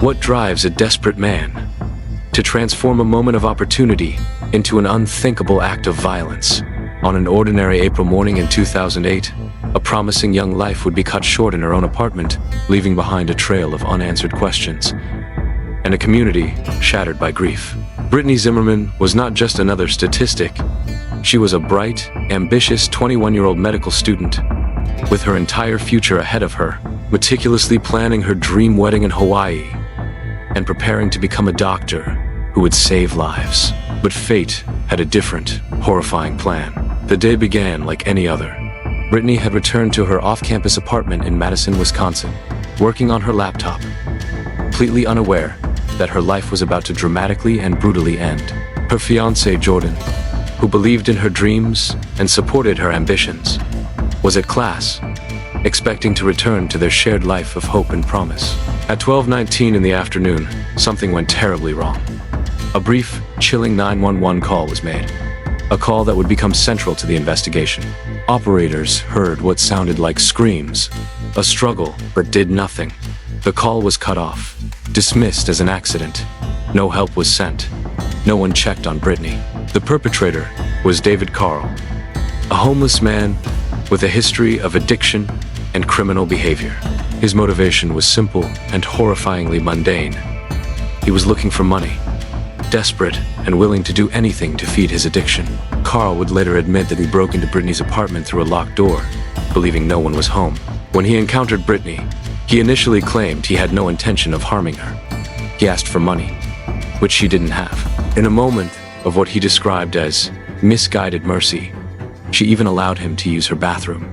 What drives a desperate man to transform a moment of opportunity into an unthinkable act of violence? On an ordinary April morning in 2008, a promising young life would be cut short in her own apartment, leaving behind a trail of unanswered questions and a community shattered by grief. Brittany Zimmerman was not just another statistic. She was a bright, ambitious 21-year-old medical student with her entire future ahead of her, meticulously planning her dream wedding in Hawaii and preparing to become a doctor who would save lives. But fate had a different, horrifying plan. The day began like any other. Brittany had returned to her off-campus apartment in Madison, Wisconsin, working on her laptop, completely unaware that her life was about to dramatically and brutally end. Her fiancé, Jordan, who believed in her dreams and supported her ambitions, was at class, expecting to return to their shared life of hope and promise. At 12:19 in the afternoon, something went terribly wrong. A brief, chilling 911 call was made, a call that would become central to the investigation. Operators heard what sounded like screams, a struggle, but did nothing. The call was cut off, dismissed as an accident. No help was sent. No one checked on Brittany. The perpetrator was David Carl, a homeless man with a history of addiction and criminal behavior. His motivation was simple and horrifyingly mundane. He was looking for money, desperate and willing to do anything to feed his addiction. Carl would later admit that he broke into Brittany's apartment through a locked door, believing no one was home. When he encountered Brittany, he initially claimed he had no intention of harming her. He asked for money, which she didn't have. In a moment of what he described as misguided mercy, she even allowed him to use her bathroom.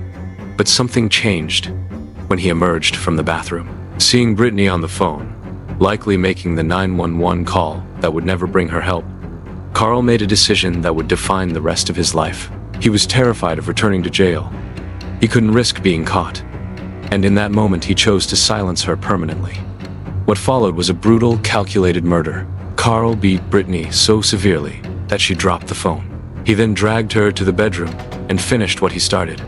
But something changed when he emerged from the bathroom. Seeing Brittany on the phone, likely making the 911 call that would never bring her help, Carl made a decision that would define the rest of his life. He was terrified of returning to jail. He couldn't risk being caught, and in that moment he chose to silence her permanently. What followed was a brutal, calculated murder. Carl beat Brittany so severely that she dropped the phone. He then dragged her to the bedroom and finished what he started,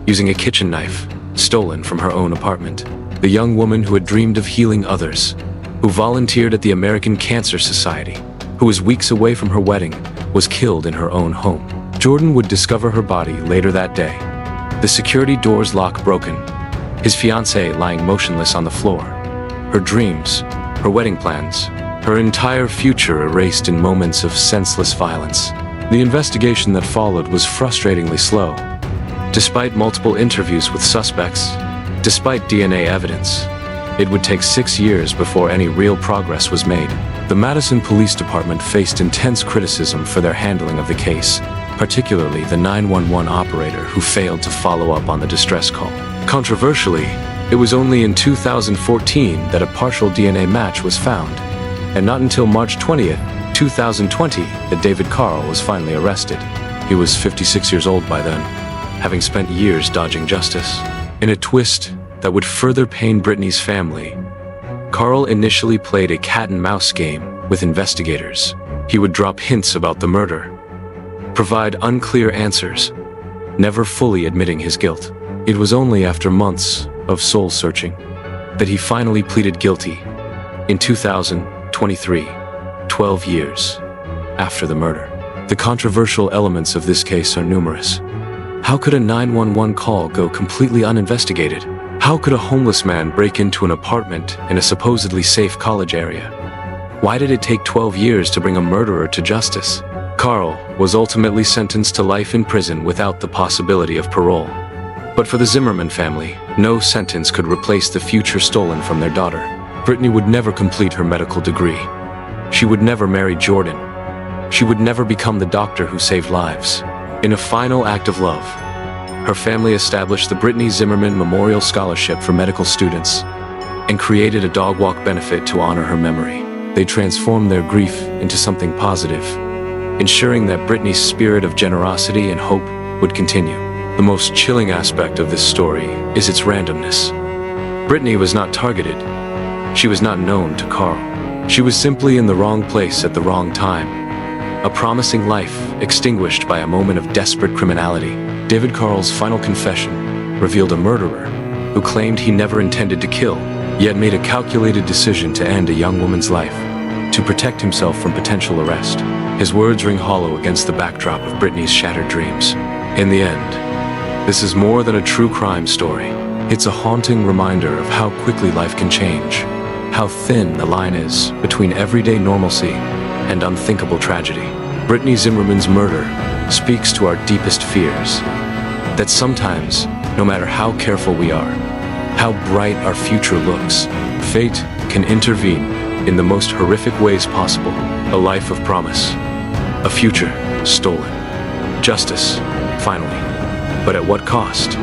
using a kitchen knife stolen from her own apartment. The young woman who had dreamed of healing others, who volunteered at the American Cancer Society, who was weeks away from her wedding, was killed in her own home. Jordan would discover her body later that day, the security door's lock broken, his fiancée lying motionless on the floor, her dreams, her wedding plans, her entire future erased in moments of senseless violence. The investigation that followed was frustratingly slow. Despite multiple interviews with suspects, despite DNA evidence, it would take 6 years before any real progress was made. The Madison Police Department faced intense criticism for their handling of the case, particularly the 911 operator who failed to follow up on the distress call. Controversially, it was only in 2014 that a partial DNA match was found, and not until March 20th, 2020, that David Carl was finally arrested. He was 56 years old by then, having spent years dodging justice. In a twist that would further pain Brittany's family, Carl initially played a cat-and-mouse game with investigators. He would drop hints about the murder, provide unclear answers, never fully admitting his guilt. It was only after months of soul-searching that he finally pleaded guilty in 2023, 12 years after the murder. The controversial elements of this case are numerous. How could a 911 call go completely uninvestigated? How could a homeless man break into an apartment in a supposedly safe college area? Why did it take 12 years to bring a murderer to justice? Carl was ultimately sentenced to life in prison without the possibility of parole. But for the Zimmerman family, no sentence could replace the future stolen from their daughter. Brittany would never complete her medical degree. She would never marry Jordan. She would never become the doctor who saved lives. In a final act of love, her family established the Brittany Zimmerman Memorial Scholarship for medical students and created a dog walk benefit to honor her memory. They transformed their grief into something positive, ensuring that Brittany's spirit of generosity and hope would continue. The most chilling aspect of this story is its randomness. Brittany was not targeted. She was not known to Carl. She was simply in the wrong place at the wrong time. A promising life extinguished by a moment of desperate criminality. David Carl's final confession revealed a murderer who claimed he never intended to kill, yet made a calculated decision to end a young woman's life, to protect himself from potential arrest. His words ring hollow against the backdrop of Brittany's shattered dreams. In the end, this is more than a true crime story. It's a haunting reminder of how quickly life can change, how thin the line is between everyday normalcy and unthinkable tragedy. Brittany Zimmerman's murder speaks to our deepest fears, that sometimes, no matter how careful we are, how bright our future looks, fate can intervene in the most horrific ways possible. A life of promise, a future stolen, justice, finally, but at what cost?